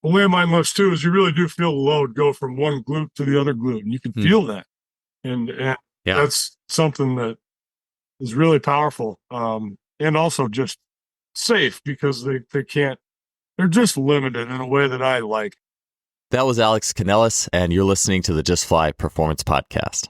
landmine lifts too is you really do feel the load go from one glute to the other glute, and you can feel that. And Yeah. that's something that is really powerful. And also just safe because they're just limited in a way that I like. That was Alex Kanellis, and you're listening to the Just Fly Performance Podcast.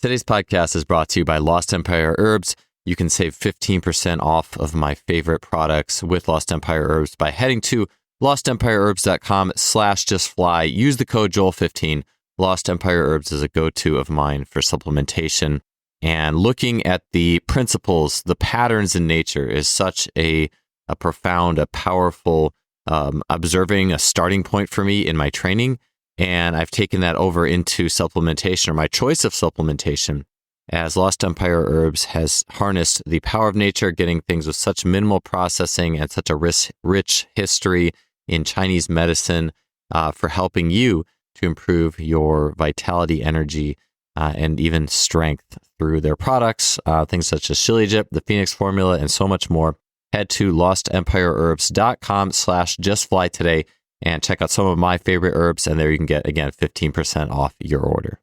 Today's podcast is brought to you by Lost Empire Herbs. You can save 15% off of my favorite products with Lost Empire Herbs by heading to lostempireherbs.com/justfly. Use the code Joel15. Lost Empire Herbs is a go-to of mine for supplementation. And looking at the principles, the patterns in nature is such a profound, a powerful, observing a starting point for me in my training. And I've taken that over into supplementation, or my choice of supplementation, as Lost Empire Herbs has harnessed the power of nature, getting things with such minimal processing and such a rich history in Chinese medicine for helping you to improve your vitality, energy, and even strength through their products, things such as Shilajit, the Phoenix Formula, and so much more. Head to lostempireherbs.com/justfly today and check out some of my favorite herbs, and there you can get, again, 15% off your order.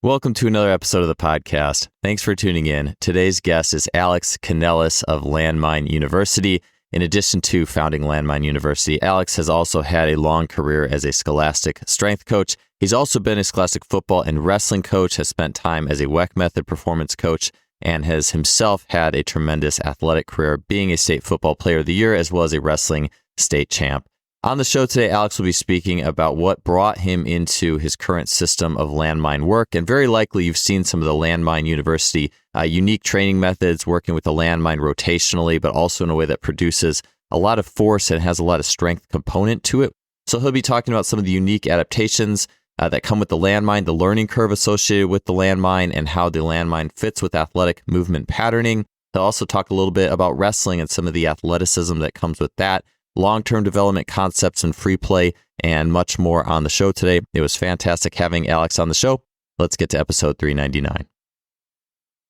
Welcome to another episode of the podcast. Thanks for tuning in. Today's guest is Alex Kanellis of Landmine University. In addition to founding Landmine University, Alex has also had a long career as a scholastic strength coach. He's also been a scholastic football and wrestling coach, has spent time as a Weck Method performance coach, and has himself had a tremendous athletic career, being a state football player of the year, as well as a wrestling state champ. On the show today, Alex will be speaking about what brought him into his current system of landmine work. And very likely you've seen some of the Landmine University unique training methods, working with the landmine rotationally, but also in a way that produces a lot of force and has a lot of strength component to it. So he'll be talking about some of the unique adaptations that come with the landmine, the learning curve associated with the landmine, and how the landmine fits with athletic movement patterning. He'll also talk a little bit about wrestling and some of the athleticism that comes with that, long-term development concepts and free play, and much more on the show today. It was fantastic having Alex on the show. Let's get to episode 399.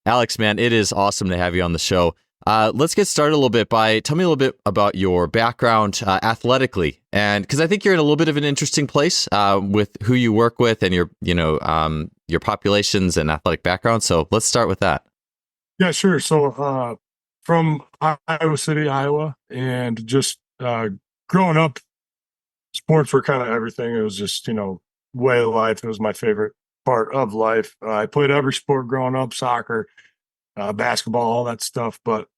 Alex, man, it is awesome to have you on the show. Let's get started a little bit by tell me a little bit about your background athletically, and because I think you're in a little bit of an interesting place with who you work with and your populations and athletic background. So let's start with that. Yeah, sure. So from Iowa City, Iowa, and just growing up, sports were kind of everything. It was just, way of life. It was my favorite part of life. I played every sport growing up, soccer, basketball, all that stuff, but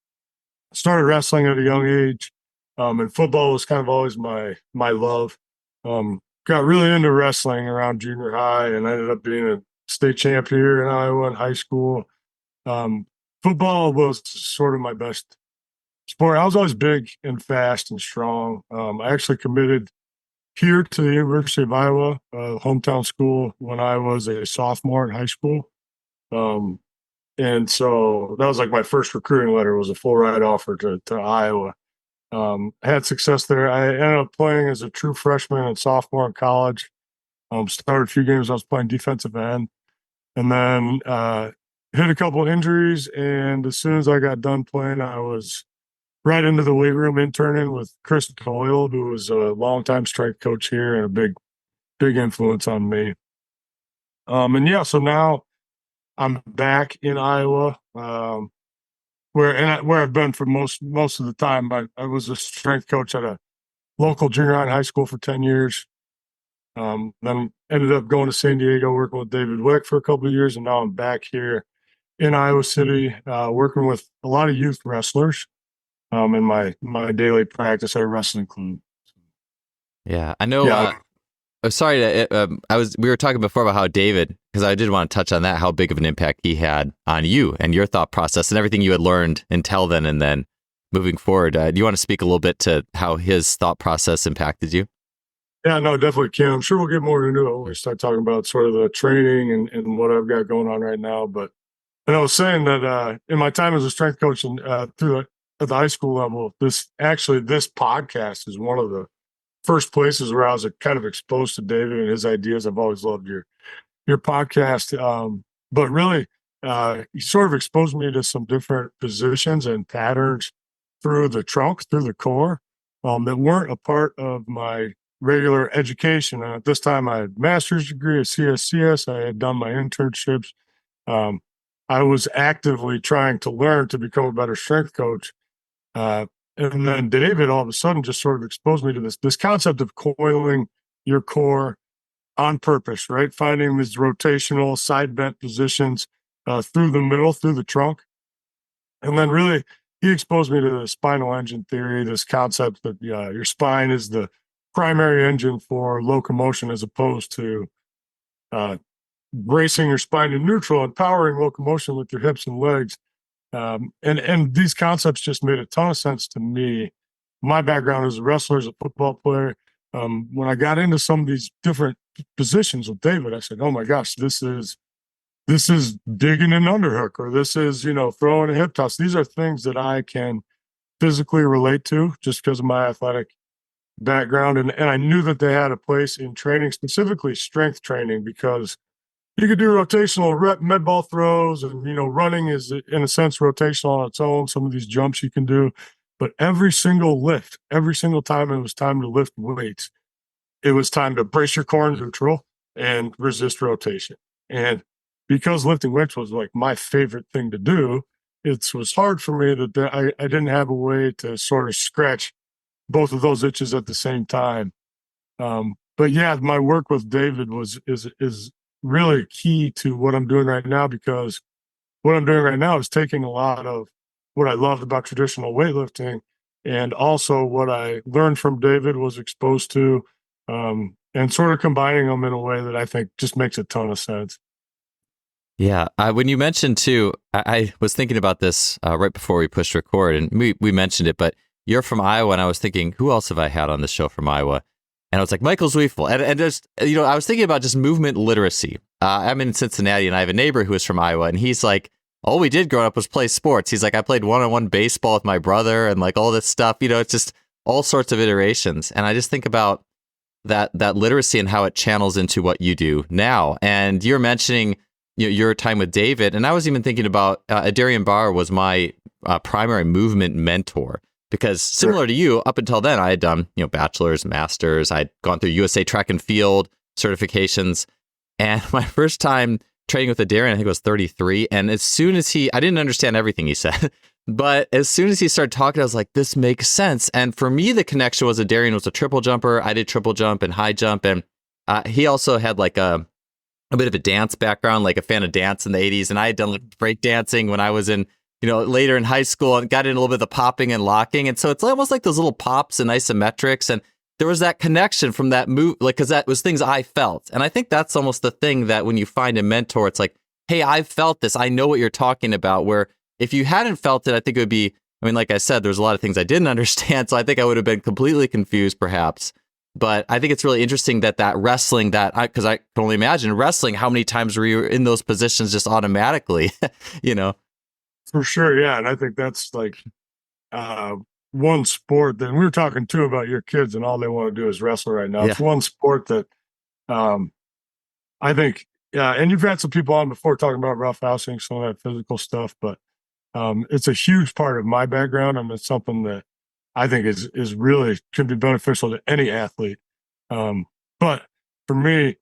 started wrestling at a young age. And football was kind of always my love. Got really into wrestling around junior high and ended up being a state champ here in Iowa in high school. Football was sort of my best sport. I was always big and fast and strong. I actually committed here to the University of Iowa, hometown school, when I was a sophomore in high school. And so that was like my first recruiting letter, was a full ride offer to Iowa. Had success there. I ended up playing as a true freshman and sophomore in college. Started a few games. I was playing defensive end, and then hit a couple of injuries. And as soon as I got done playing, I was right into the weight room interning with Chris Doyle, who was a longtime strength coach here and a big influence on me. So now I'm back in Iowa, where I've been for most of the time. I was a strength coach at a local junior high and high school for 10 years. Then ended up going to San Diego, working with David Weck for a couple of years, and now I'm back here in Iowa City, working with a lot of youth wrestlers. In my daily practice at a wrestling club. Yeah, I know. Yeah. Sorry, we were talking before about how David, because I did want to touch on that, how big of an impact he had on you and your thought process and everything you had learned until then and then moving forward. Do you want to speak a little bit to how his thought process impacted you? Yeah, no, definitely can. I'm sure we'll get more into it when we start talking about sort of the training and what I've got going on right now. But and I was saying that in my time as a strength coach and at the high school level, this podcast is one of the first places where I was kind of exposed to David and his ideas. I've always loved your podcast. But really, he sort of exposed me to some different positions and patterns through the trunk, through the core, that weren't a part of my regular education. And at this time, I had a master's degree at CSCS. I had done my internships. Um, I was actively trying to learn to become a better strength coach. And then David all of a sudden just sort of exposed me to this concept of coiling your core on purpose, right? Finding these rotational side bent positions through the middle, through the trunk. And then really, he exposed me to the spinal engine theory, this concept that your spine is the primary engine for locomotion as opposed to uh, bracing your spine in neutral and powering locomotion with your hips and legs. And these concepts just made a ton of sense to me. My background as a wrestler, as a football player, when I got into some of these different positions with David, I said, "Oh my gosh, this is digging an underhook, or this is throwing a hip toss." These are things that I can physically relate to just because of my athletic background, and I knew that they had a place in training, specifically strength training, because you could do rotational rep med ball throws, and running is in a sense rotational on its own. Some of these jumps you can do, but every single lift, every single time it was time to lift weights, it was time to brace your core in neutral and resist rotation. And because lifting weights was like my favorite thing to do, it was hard for me that I didn't have a way to sort of scratch both of those itches at the same time. But yeah, my work with David is really key to what I'm doing right now, because what I'm doing right now is taking a lot of what I loved about traditional weightlifting and also what I learned from David, was exposed to, and sort of combining them in a way that I think just makes a ton of sense. Yeah. When you mentioned too, I was thinking about this right before we pushed record, and we mentioned it, but you're from Iowa, and I was thinking, who else have I had on the show from Iowa? And I was like, Michael Zwiefel. And just, I was thinking about just movement literacy. I'm in Cincinnati, and I have a neighbor who is from Iowa, and he's like, all we did growing up was play sports. He's like, I played one-on-one baseball with my brother and like all this stuff. It's just all sorts of iterations. And I just think about that literacy and how it channels into what you do now. And you're mentioning your time with David, and I was even thinking about Darian Barr was my primary movement mentor, because similar to you, up until then, I had done bachelor's, master's. I'd gone through USA track and field certifications, and my first time training with Darian, I think it was 33. And as soon as I didn't understand everything he said, but as soon as he started talking, I was like, this makes sense. And for me, the connection was that Darian was a triple jumper. I did triple jump and high jump, and he also had like a bit of a dance background, like a fan of dance in the 80s. And I had done like break dancing when I was in, later in high school, and got in a little bit of the popping and locking. And so it's almost like those little pops and isometrics. And there was that connection from that move, like, because that was things I felt. And I think that's almost the thing that when you find a mentor, it's like, hey, I've felt this. I know what you're talking about. Where if you hadn't felt it, I think it would be, like I said, there's a lot of things I didn't understand. So I think I would have been completely confused perhaps. But I think it's really interesting that wrestling, because I can only imagine wrestling, how many times were you in those positions just automatically, For sure, yeah. And I think that's like one sport that we were talking too about your kids, and all they want to do is wrestle right now. Yeah. It's one sport that I think, and you've had some people on before talking about roughhousing, some of that physical stuff, but it's a huge part of my background, and it's something that I think is really could be beneficial to any athlete. But for me,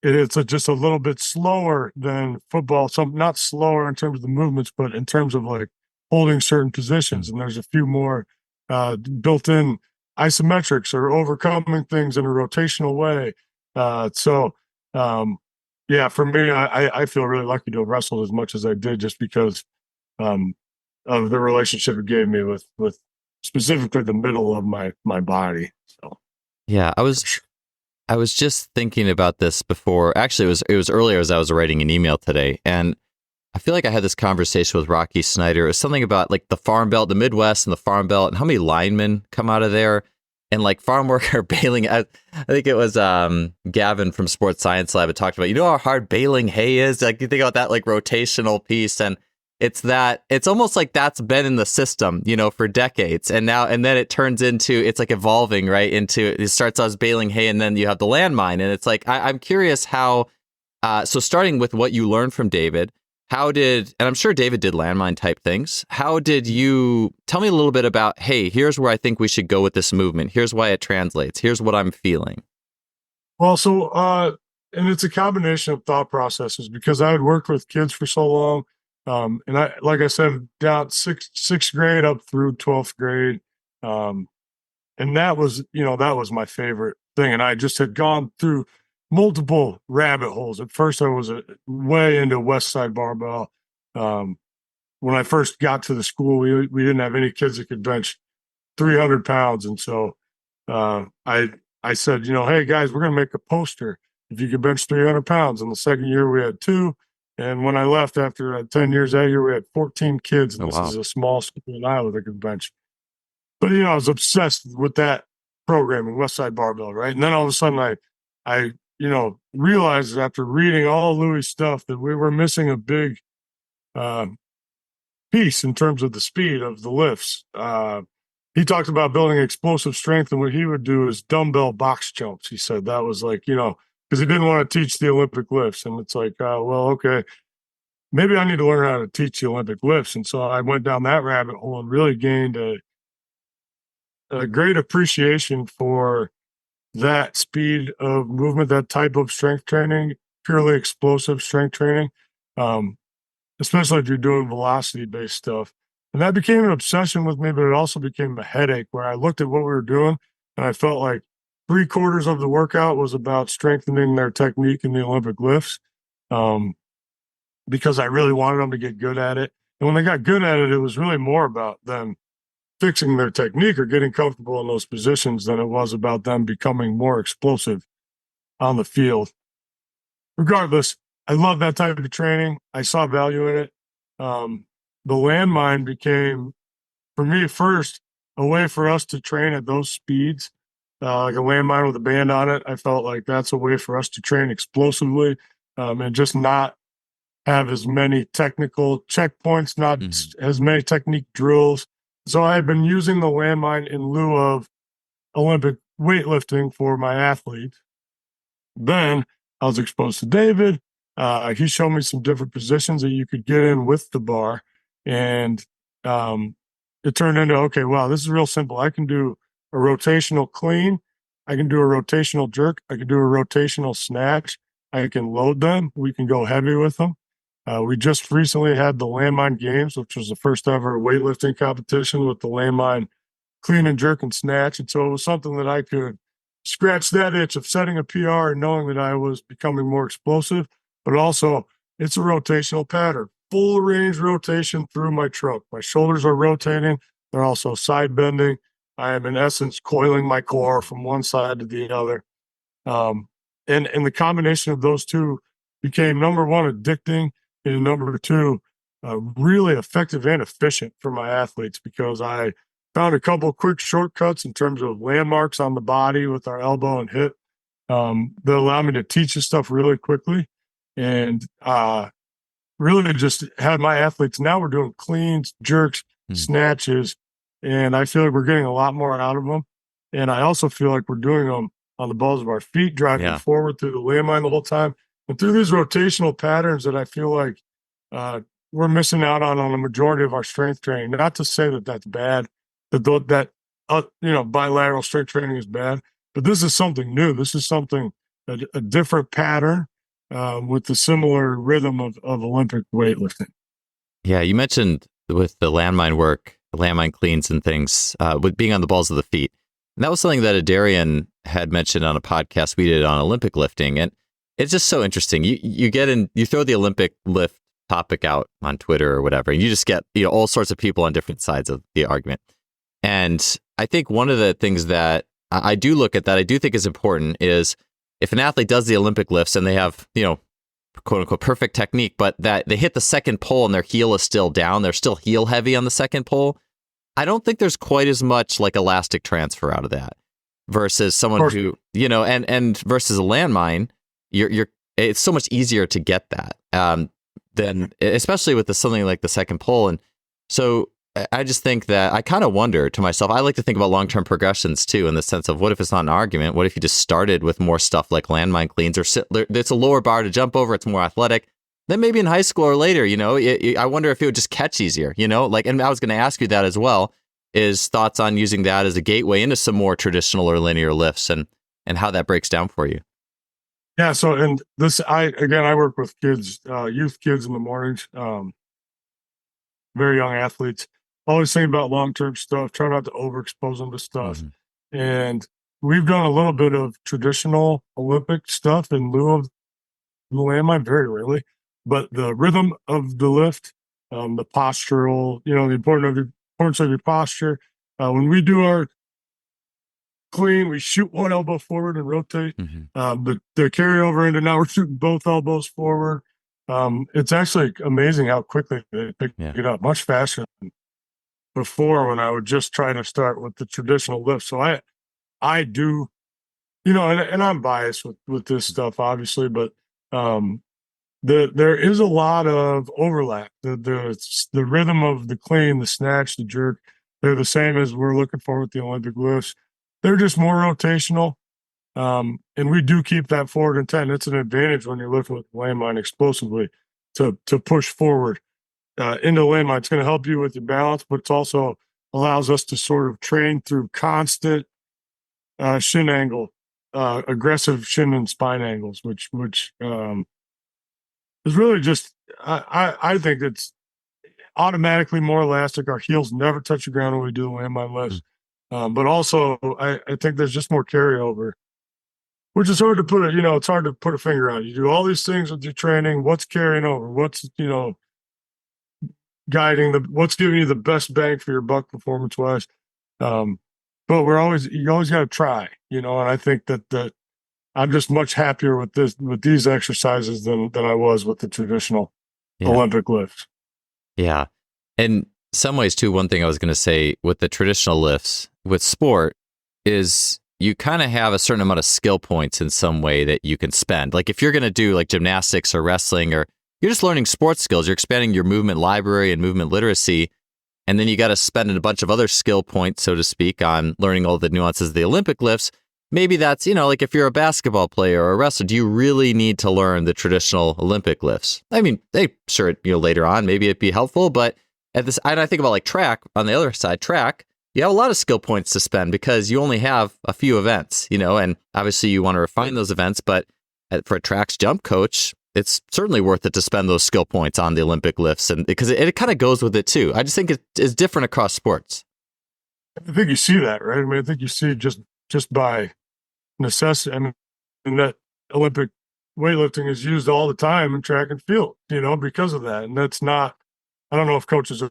it's just a little bit slower than football. So not slower in terms of the movements, but in terms of like holding certain positions. And there's a few more built-in isometrics or overcoming things in a rotational way. Yeah, for me, I feel really lucky to have wrestled as much as I did, just because of the relationship it gave me with specifically the middle of my body. So yeah, I was just thinking about this before. Actually, it was earlier as I was writing an email today, and I feel like I had this conversation with Rocky Snyder. It was something about like the Farm Belt, the Midwest, and the Farm Belt, and how many linemen come out of there, and like farm worker bailing. I think it was Gavin from Sports Science Lab had talked about, how hard baling hay is. Like you think about that like rotational piece, and it's almost like that's been in the system, for decades. And then it turns into, it's like evolving, right? It starts out as baling hay, and then you have the landmine. And it's like, I'm curious how So starting with what you learned from David, and I'm sure David did landmine type things. How did you tell me a little bit about, hey, here's where I think we should go with this movement. Here's why it translates. Here's what I'm feeling. Well, and it's a combination of thought processes because I had worked with kids for so long. And like I said, down sixth grade up through 12th grade. And that was my favorite thing. And I just had gone through multiple rabbit holes. At first, I was way into West Side barbell. When I first got to the school, we didn't have any kids that could bench 300 pounds. And so I said, hey, guys, we're going to make a poster if you could bench 300 pounds. And the second year, we had 2. And when I left after 10 years that year, we had 14 kids. And this is a small school in Iowa that could bench. But, I was obsessed with that programming, West Side barbell, right? And then all of a sudden, I realized after reading all Louis' stuff that we were missing a big piece in terms of the speed of the lifts. He talked about building explosive strength, and what he would do is dumbbell box jumps. He said that was like, because he didn't want to teach the Olympic lifts. And it's like, well, okay, maybe I need to learn how to teach the Olympic lifts. And so I went down that rabbit hole and really gained a great appreciation for that speed of movement, that type of strength training, purely explosive strength training, especially if you're doing velocity-based stuff. And that became an obsession with me, but it also became a headache where I looked at what we were doing and I felt like 3/4 of the workout was about strengthening their technique in the Olympic lifts, because I really wanted them to get good at it. And when they got good at it, it was really more about them fixing their technique or getting comfortable in those positions than it was about them becoming more explosive on the field. Regardless, I love that type of training. I saw value in it. The landmine became, for me, first, a way for us to train at those speeds, like a landmine with a band on it. I felt like that's a way for us to train explosively, and just not have as many technical checkpoints, not as many technique drills. So I had been using the landmine in lieu of Olympic weightlifting for my athletes. Then I was exposed to David. He showed me some different positions that you could get in with the bar. And it turned into, okay, wow, this is real simple. I can do a rotational clean. I can do a rotational jerk. I can do a rotational snatch. I can load them. We can go heavy with them. We just recently had the Landmine Games, which was the first ever weightlifting competition with the landmine clean and jerk and snatch. And so it was something that I could scratch that itch of setting a PR and knowing that I was becoming more explosive, but also it's a rotational pattern, full range rotation through my trunk. My shoulders are rotating. They're also side bending. I am in essence coiling my core from one side to the other. And the combination of those two became, number one, addicting, and number two, really effective and efficient for my athletes, because I found a couple of quick shortcuts in terms of landmarks on the body with our elbow and hip that allow me to teach this stuff really quickly. And really just had my athletes, now we're doing cleans, jerks, snatches, and I feel like we're getting a lot more out of them. And I also feel like we're doing them on the balls of our feet, driving forward through the landmine the whole time. And through these rotational patterns that I feel like we're missing out on a majority of our strength training. Not to say that that's bad, that bilateral strength training is bad, but this is something new. This is something, a different pattern with the similar rhythm of Olympic weightlifting. Yeah, you mentioned with the landmine work, the landmine cleans and things, with being on the balls of the feet. And that was something that Adarian had mentioned on a podcast we did on Olympic lifting. And it's just so interesting. You get in, you throw the Olympic lift topic out on Twitter or whatever, and you just get all sorts of people on different sides of the argument. And I think one of the things that I do look at that I do think is important is if an athlete does the Olympic lifts and they have, quote unquote, perfect technique, but that they hit the second pull and their heel is still down, they're still heel heavy on the second pull. I don't think there's quite as much like elastic transfer out of that versus someone who, and versus a landmine. It's so much easier to get that than, especially with something like the second pull. And so I just think that I kind of wonder to myself, I like to think about long-term progressions too, in the sense of what if it's not an argument? What if you just started with more stuff like landmine cleans, or it's a lower bar to jump over, it's more athletic. Then maybe in high school or later, I wonder if it would just catch easier, and I was going to ask you that as well, is thoughts on using that as a gateway into some more traditional or linear lifts, and how that breaks down for you. Yeah. So, and this, I work with kids, youth kids in the mornings, very young athletes, always thinking about long-term stuff, try not to overexpose them to stuff. Mm-hmm. And we've done a little bit of traditional Olympic stuff in lieu of the landmine, very rarely, but the rhythm of the lift, the postural, the importance of your posture. When we do our clean, we shoot one elbow forward and rotate. Mm-hmm. The carryover into now we're shooting both elbows forward. It's actually amazing how quickly they pick it up, much faster than before when I would just try to start with the traditional lift. So I do, and I'm biased with this stuff, obviously, but there is a lot of overlap. The rhythm of the clean, the snatch, the jerk, they're the same as we're looking for with the Olympic lifts. They're just more rotational. And we do keep that forward intent. It's an advantage when you're lifting with the landmine explosively to push forward into the landmine. It's going to help you with your balance, but it also allows us to sort of train through constant shin angle, aggressive shin and spine angles, which is really just, I think it's automatically more elastic. Our heels never touch the ground when we do the landmine lifts. But also, I think there's just more carryover, which is hard to put it's hard to put a finger on. You do all these things with your training. What's carrying over? What's, what's giving you the best bang for your buck performance wise? But you always got to try, and I think that I'm just much happier with these exercises than I was with the traditional Olympic lifts. Yeah. In some ways too, one thing I was going to say with the traditional lifts with sport is you kind of have a certain amount of skill points in some way that you can spend. Like if you're going to do like gymnastics or wrestling, or you're just learning sports skills, you're expanding your movement library and movement literacy. And then you got to spend a bunch of other skill points, so to speak, on learning all the nuances of the Olympic lifts. Maybe that's, like if you're a basketball player or a wrestler, do you really need to learn the traditional Olympic lifts? I mean, later on, maybe it'd be helpful, but I think about like track on the other side, you have a lot of skill points to spend because you only have a few events, and obviously you want to refine those events, but for a track's jump coach, it's certainly worth it to spend those skill points on the Olympic lifts, and because it kind of goes with it too. I just think it's different across sports. I think you see that, right? I mean, I think you see just by necessity. I mean, and that Olympic weightlifting is used all the time in track and field, because of that. And that's not, I don't know if coaches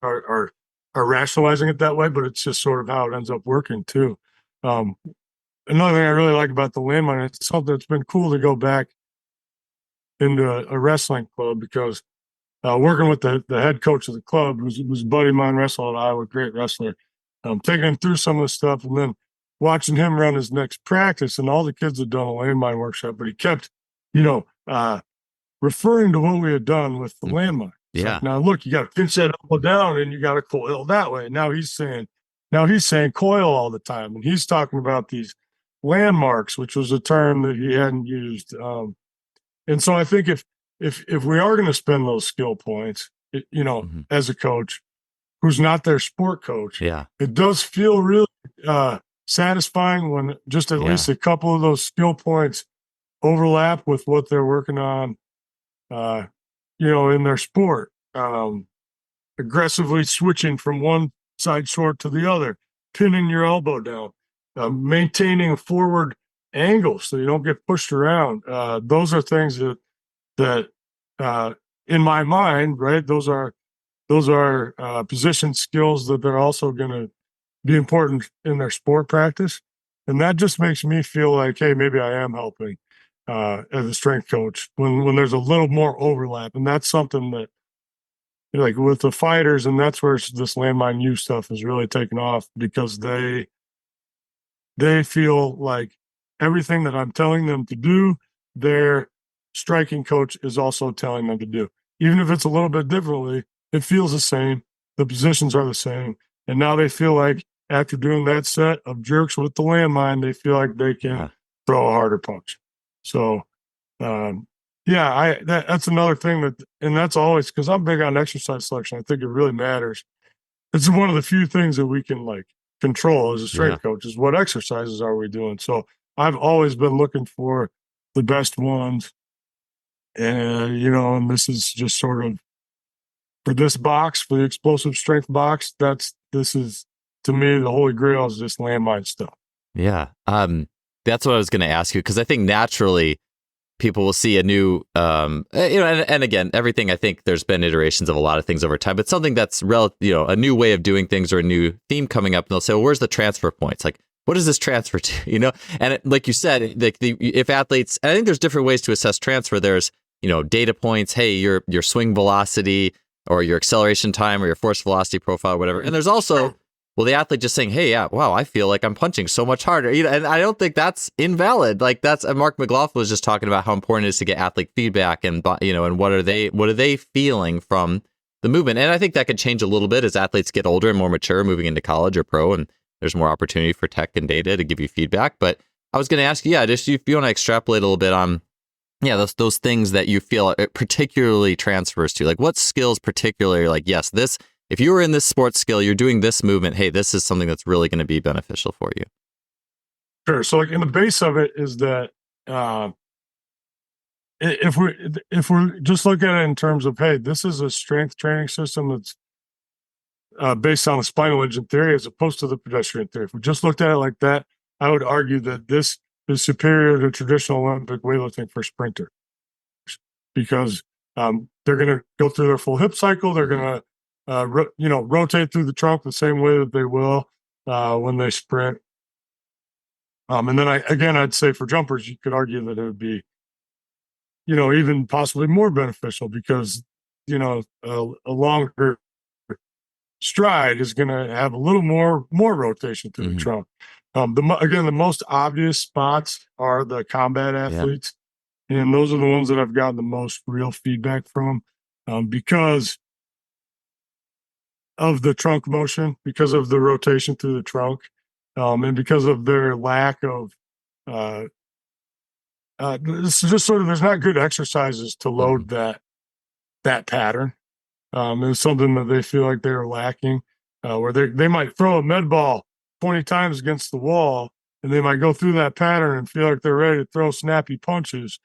are rationalizing it that way, but it's just sort of how it ends up working too. Another thing I really like about the landmine, it's something that's been cool to go back into a wrestling club because working with the head coach of the club, who's a buddy of mine, wrestled at Iowa, great wrestler, taking him through some of the stuff and then watching him run his next practice, and all the kids had done a landmine workshop, but he kept, referring to what we had done with the landmine. Yeah. Like, now look, you got to pinch that elbow down and you got to coil that way. Now he's saying coil all the time. And he's talking about these landmarks, which was a term that he hadn't used. And so I think if we are going to spend those skill points, as a coach who's not their sport coach, it does feel really satisfying when just at least a couple of those skill points overlap with what they're working on, in their sport. Aggressively switching from one side short to the other, pinning your elbow down, maintaining a forward angle so you don't get pushed around. Those are things that in my mind, right, those are position skills that they're also going to be important in their sport practice. And that just makes me feel like, hey, maybe I am helping as a strength coach when there's a little more overlap. And that's something that, like with the fighters, and that's where this landmine U stuff is really taken off, because they feel like everything that I'm telling them to do, their striking coach is also telling them to do. Even if it's a little bit differently, it feels the same. the positions are the same. And now they feel like after doing that set of jerks with the landmine, they feel like they can throw a harder punch. So, that's another thing and that's always, because I'm big on exercise selection. I think it really matters. It's one of the few things that we can like control as a strength coach is what exercises are we doing. So I've always been looking for the best ones. And, and this is just sort of for this box, for the explosive strength box, this is to me, the holy grail is this landmine stuff. Yeah. That's what I was going to ask you, because I think naturally people will see a new, and again, everything, I think there's been iterations of a lot of things over time, but something that's a new way of doing things or a new theme coming up, and they'll say, well, where's the transfer points? Like, what does this transfer to? And like you said, if athletes, and I think there's different ways to assess transfer. There's, data points. Hey, your swing velocity or your acceleration time or your force velocity profile, or whatever. And there's also, well, the athlete just saying, hey, yeah, wow, I feel like I'm punching so much harder. And I don't think that's invalid. Like Mark McLaughlin was just talking about how important it is to get athlete feedback and, and what are they feeling from the movement. And I think that could change a little bit as athletes get older and more mature, moving into college or pro, and there's more opportunity for tech and data to give you feedback. But I was going to ask you, just if you want to extrapolate a little bit on, those things that you feel it particularly transfers to, like what skills particularly, like, yes, this, if you were in this sports skill, you're doing this movement, hey, this is something that's really going to be beneficial for you. Sure. So like in the base of it is that if we just look at it in terms of, hey, this is a strength training system that's based on the spinal engine theory as opposed to the pedestrian theory. If we just looked at it like that, I would argue that this is superior to traditional Olympic weightlifting for sprinters, because they're going to go through their full hip cycle. They're going to rotate through the trunk the same way that they will when they sprint. And then I'd say for jumpers, you could argue that it would be, even possibly more beneficial because, a longer stride is going to have a little more rotation through the trunk. The most obvious spots are the combat athletes. Yeah. And those are the ones that I've gotten the most real feedback from because of the trunk motion, because of the rotation through the trunk, and because of their lack of it's just sort of, there's not good exercises to load that pattern. It's something that they feel like they're lacking, where they might throw a med ball 20 times against the wall, and they might go through that pattern and feel like they're ready to throw snappy punches,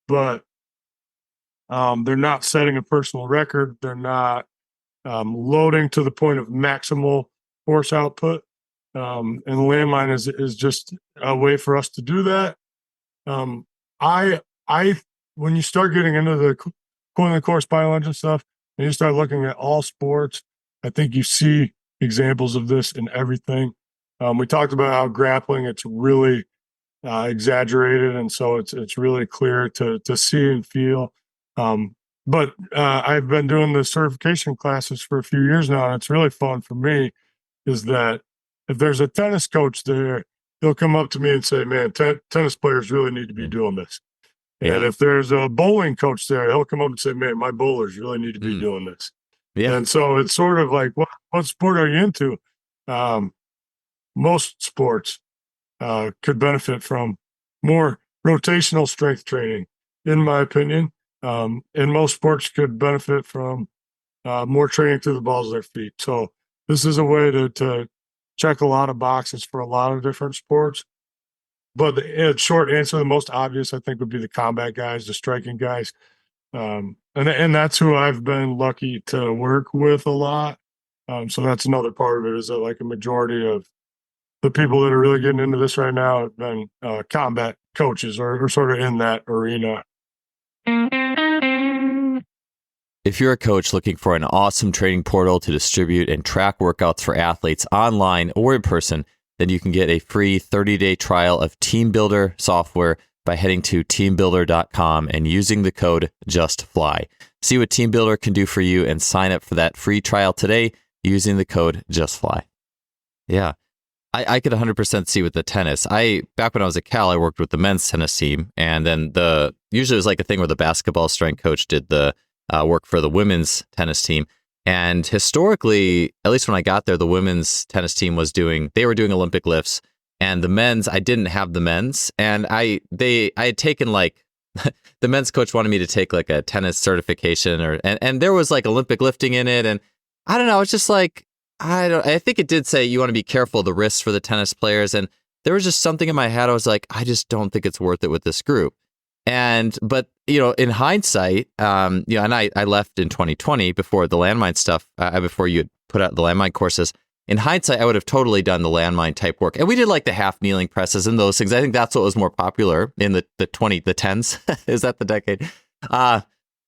but they're not setting a personal record. They're not loading to the point of maximal force output. And the landmine is just a way for us to do that. When you start getting into the core spinal engine stuff, and you start looking at all sports, I think you see examples of this in everything. We talked about how grappling, it's really exaggerated, and so it's really clear to see and feel. But I've been doing the certification classes for a few years now, and it's really fun for me is that if there's a tennis coach there, he'll come up to me and say, man, tennis players really need to be doing this. Yeah. And if there's a bowling coach there, he'll come up and say, man, my bowlers really need to be doing this. Yeah. And so it's sort of like, what sport are you into? Most sports could benefit from more rotational strength training, in my opinion. And most sports could benefit from more training through the balls of their feet. So this is a way to check a lot of boxes for a lot of different sports. But the short answer, the most obvious, I think, would be the combat guys, the striking guys. And that's who I've been lucky to work with a lot. So that's another part of it, is that like a majority of the people that are really getting into this right now have been combat coaches or sort of in that arena. If you're a coach looking for an awesome training portal to distribute and track workouts for athletes online or in person, then you can get a free 30-day trial of TeamBuilder software by heading to teambuilder.com and using the code JUSTFLY. See what TeamBuilder can do for you and sign up for that free trial today using the code JUSTFLY. Yeah, I could 100% see with the tennis. Back when I was at Cal, I worked with the men's tennis team, and then usually it was like a thing where the basketball strength coach did the work for the women's tennis team. And historically, at least when I got there, the women's tennis team they were doing Olympic lifts, and the men's, I didn't have the men's. And I had taken like, the men's coach wanted me to take like a tennis certification and there was like Olympic lifting in it. And I don't know, it's just like, I think it did say you want to be careful of the risks for the tennis players. And there was just something in my head. I was like, I just don't think it's worth it with this group. But in hindsight, and I left in 2020 before the Landmine stuff, before you had put out the Landmine courses. In hindsight, I would have totally done the Landmine type work. And we did like the half kneeling presses and those things. I think that's what was more popular in the 10s. Is that the decade?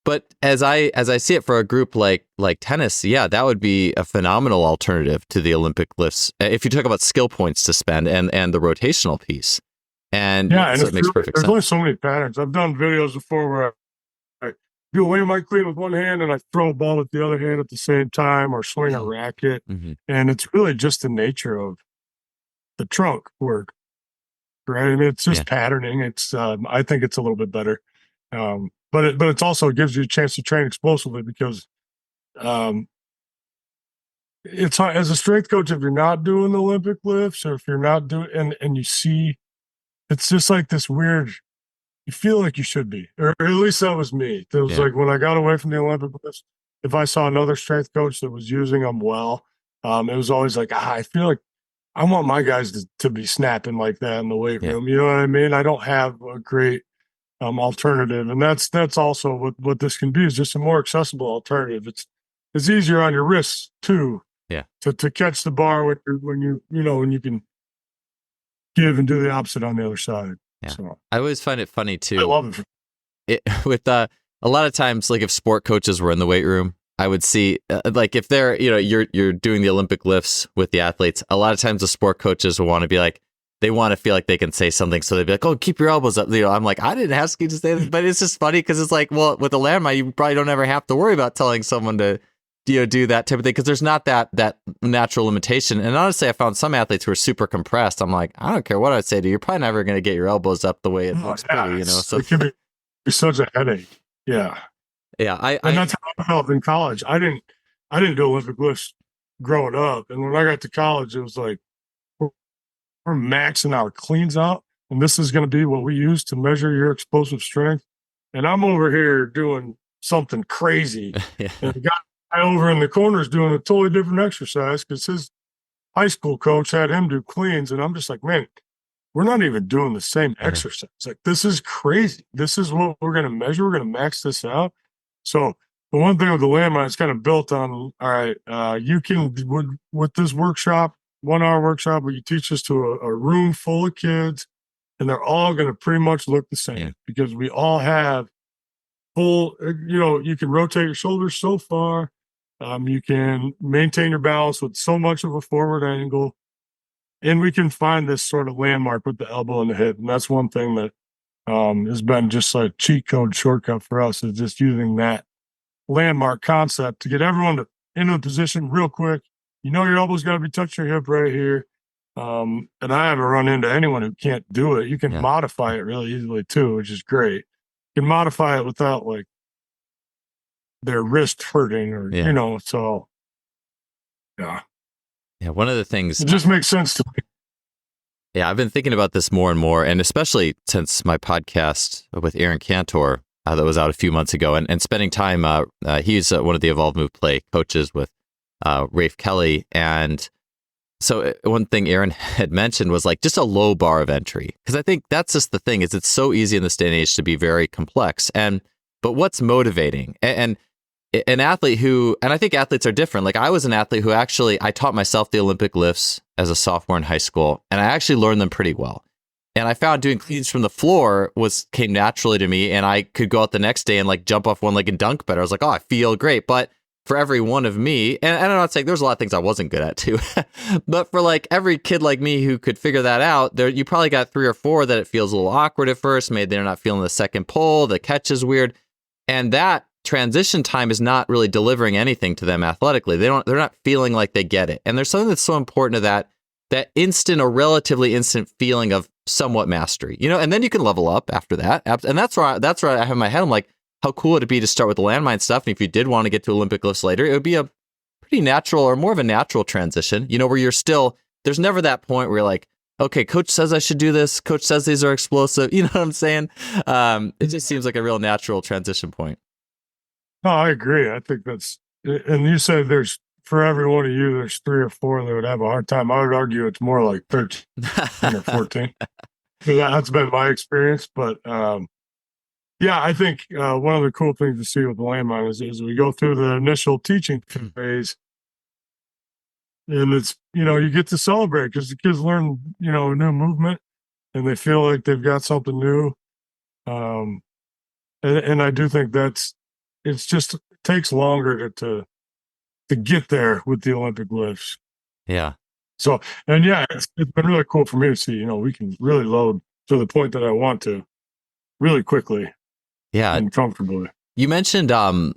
But as I see it for a group like tennis, yeah, that would be a phenomenal alternative to the Olympic lifts. If you talk about skill points to spend and the rotational piece. And yeah, so it makes perfect sense. There's only so many patterns. I've done videos before where I do a wing my clean with one hand and I throw a ball with the other hand at the same time, or swing a racket. Mm-hmm. And it's really just the nature of the trunk work, right? I mean, it's just patterning. It's I think it's a little bit better, but it's also gives you a chance to train explosively because it's hard as a strength coach if you're not doing the Olympic lifts, or if you're not doing and you see, it's just like this weird. You feel like you should be, or at least that was me. It was like when I got away from the Olympic lifts, if I saw another strength coach that was using them well, it was always like, I feel like I want my guys to be snapping like that in the weight room. You know what I mean? I don't have a great alternative, and that's also what this can be, is just a more accessible alternative. It's easier on your wrists too. Yeah. To catch the bar when you can give and do the opposite on the other side. Yeah. So, I always find it funny too. I love it. With a lot of times, like if sport coaches were in the weight room, I would see like if they're you're doing the Olympic lifts with the athletes. A lot of times the sport coaches will want to be like, they want to feel like they can say something, so they'd be like, "Oh, keep your elbows up." I'm like, I didn't ask you to say this, but it's just funny because it's like, well, with the Landmine, you probably don't ever have to worry about telling someone to do that type of thing because there's not that natural limitation. And honestly, I found some athletes who are super compressed. I'm like, I don't care what I say to you, you're probably never going to get your elbows up the way it looks pretty, So it can be such a headache. Yeah. And that's how I felt in college. I didn't do Olympic lifts growing up, and when I got to college, it was like we're maxing our cleans out, and this is going to be what we use to measure your explosive strength. And I'm over here doing something crazy, and the guy over in the corner is doing a totally different exercise because his high school coach had him do cleans. And I'm just like, man, we're not even doing the same exercise. Like, this is crazy. This is what we're going to measure. We're going to max this out. So the one thing with the Landmine, it's kind of built on, all right, you can, with this workshop, 1 hour workshop, where you teach this to a room full of kids, and they're all going to pretty much look the same because we all have full, you can rotate your shoulders so far. You can maintain your balance with so much of a forward angle, and we can find this sort of landmark with the elbow and the hip. And that's one thing that has been just a cheat code shortcut for us, is just using that landmark concept to get everyone into the position real quick. Your elbow's got to be touching your hip right here. And I haven't run into anyone who can't do it. You can modify it really easily too, which is great. You can modify it without like their wrist hurting or, so yeah. Yeah. One of the things, it just makes sense to me. Yeah. I've been thinking about this more and more, and especially since my podcast with Aaron Cantor that was out a few months ago, and spending time, he's one of the Evolve Move Play coaches with Rafe Kelly. And so one thing Aaron had mentioned was like just a low bar of entry. Because I think that's just the thing, is it's so easy in this day and age to be very complex. But what's motivating? And an athlete who, and I think athletes are different. Like I was an athlete who actually, I taught myself the Olympic lifts as a sophomore in high school, and I actually learned them pretty well. And I found doing cleans from the floor came naturally to me, and I could go out the next day and like jump off one leg and dunk better. I was like, oh, I feel great. But for every one of me, and I'm not saying there's a lot of things I wasn't good at too, but for like every kid like me who could figure that out, there you probably got 3 or 4 that it feels a little awkward at first. Maybe they're not feeling the second pull, the catch is weird, and that transition time is not really delivering anything to them athletically. They're not feeling like they get it. And there's something that's so important to that instant or relatively instant feeling of somewhat mastery, and then you can level up after that. And that's where I have in my head, I'm like, how cool would it be to start with the Landmine stuff? And if you did want to get to Olympic lifts later, it would be a pretty natural, or more of a natural transition, where you're still, there's never that point where you're like, okay, coach says I should do this. Coach says these are explosive. You know what I'm saying? It just seems like a real natural transition point. No, I agree. I think and you said for every one of you, there's 3 or 4 that would have a hard time. I would argue it's more like 13 or 14. That's been my experience. But yeah, I think one of the cool things to see with the Landmine is we go through the initial teaching phase, and it's, you get to celebrate because the kids learn, a new movement, and they feel like they've got something new. And I do think it takes longer to get there with the Olympic lifts. Yeah. So, and yeah, it's been really cool for me to see, we can really load to the point that I want to really quickly. Yeah. And comfortably. You mentioned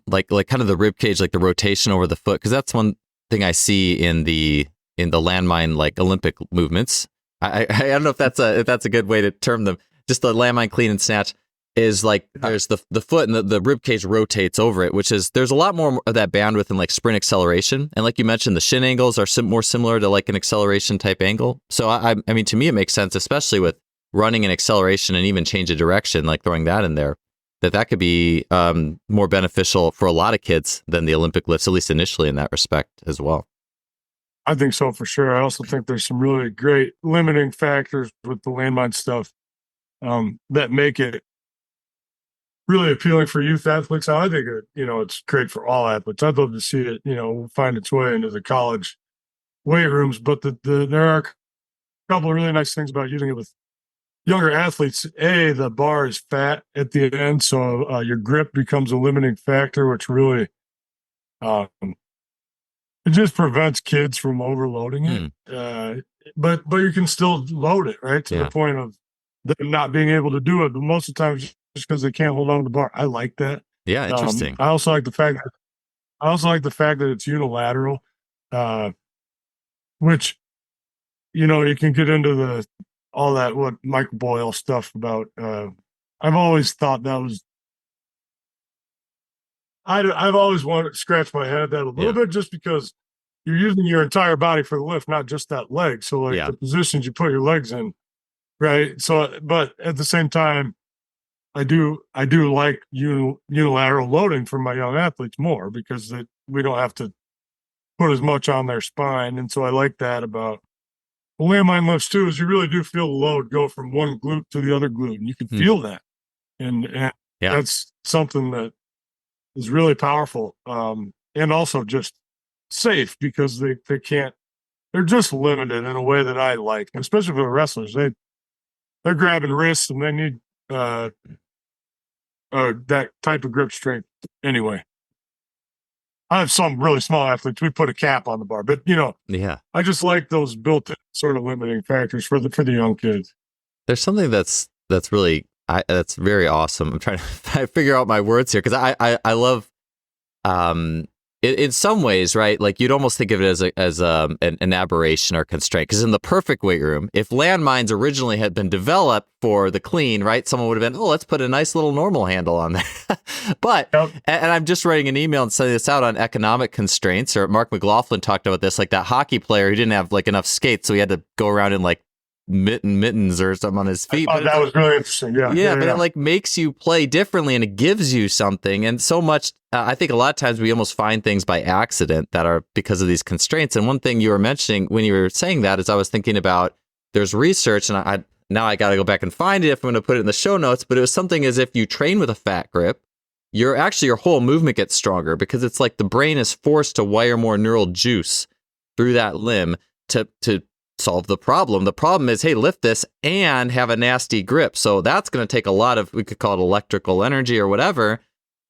like kind of the rib cage, like the rotation over the foot, because that's one thing I see in the landmine, like Olympic movements. I don't know if that's a good way to term them. Just the landmine clean and snatch is like there's the foot and the rib cage rotates over it, which is there's a lot more of that bandwidth in like sprint acceleration, and like you mentioned, the shin angles are more similar to like an acceleration type angle. So I mean, to me, it makes sense, especially with running and acceleration and even change of direction, like throwing that in there, that could be more beneficial for a lot of kids than the Olympic lifts, at least initially in that respect as well. I think so for sure. I also think there's some really great limiting factors with the landmine stuff that make it really appealing for youth athletes. I think it's great for all athletes. I'd love to see it, find its way into the college weight rooms. But there are a couple of really nice things about using it with younger athletes. The bar is fat at the end, so your grip becomes a limiting factor, which really it just prevents kids from overloading it. But you can still load it, right, to the point of them not being able to do it. But most of the time, just because they can't hold on to the bar. I like that. Yeah, interesting. I also like the fact that it's unilateral, which you can get into all that what Michael Boyle stuff about. I've always thought that was. I've always wanted to scratch my head at that a little bit, just because you're using your entire body for the lift, not just that leg. So like the positions you put your legs in, right? So, but at the same time, I do like unilateral loading for my young athletes more, because we don't have to put as much on their spine. And so I like that about the landmine lifts too, is you really do feel the load go from one glute to the other glute, and you can feel that. And that's something that is really powerful. And also just safe, because they're just limited in a way that I like, especially for the wrestlers. They're grabbing wrists, and they need that type of grip strength anyway. I have some really small athletes. We put a cap on the bar, but I just like those built-in sort of limiting factors for the young kids. There's something that's really that's very awesome. I'm trying to figure out my words here, because I love in some ways, right? Like you'd almost think of it as an aberration or constraint, because in the perfect weight room, if landmines originally had been developed for the clean, right, someone would have been, let's put a nice little normal handle on there. But and I'm just writing an email and sending this out on economic constraints. Or Mark McLaughlin talked about this, like that hockey player who didn't have like enough skates, so he had to go around in like mittens or something on his feet. That was really interesting. But it like makes you play differently, and it gives you something. And so much, I think a lot of times we almost find things by accident that are because of these constraints. And one thing you were mentioning when you were saying that is I was thinking about, there's research, and I got to go back and find it if I'm going to put it in the show notes, but it was something as if you train with a fat grip, your whole movement gets stronger, because it's like the brain is forced to wire more neural juice through that limb to solve the problem. The problem is, hey, lift this and have a nasty grip. So that's going to take a lot of, we could call it electrical energy or whatever,